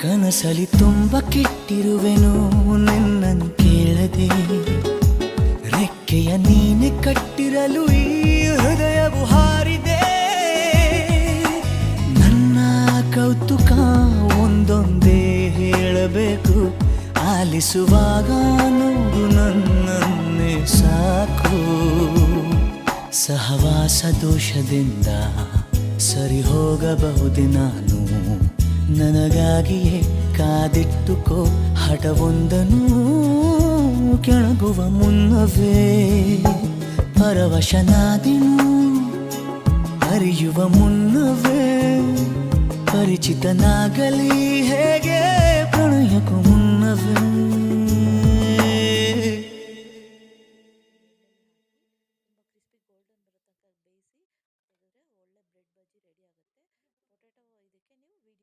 ಕನಸಲಿ ತುಂಬ ಕೆಟ್ಟಿರುವೆನು ನಿನ್ನನ್ನು ಕೇಳದೆ, ರೆಕ್ಕೆಯ ನೀನೆ ಕಟ್ಟಿರಲು ಈ ಹೃದಯವು ಹಾರಿದೆ. ನನ್ನ ಕೌತುಕ ಒಂದೊಂದೇ ಹೇಳಬೇಕು, ಆಲಿಸುವಾಗ ನೋಡು ನನ್ನನ್ನೇ ಸಾಕು. ಸಹವಾಸ ದೋಷದಿಂದ ಸರಿ ಹೋಗಬಹುದೇ ನಾನು, ನನಗಾಗಿಯೇ ಕಾದಿಟ್ಟುಕೋ ಹಠವೊಂದನು. ಕೆಳಗುವ ಮುನ್ನವೇ ಪರವಶನಾದೆನು, ಅರಿಯುವ ಮುನ್ನವೇ ಪರಿಚಿತನಾಗಲಿ ಹೇಗೆ ಪ್ರಣಯಕ್ಕೂ ಮುನ್ನವೇ.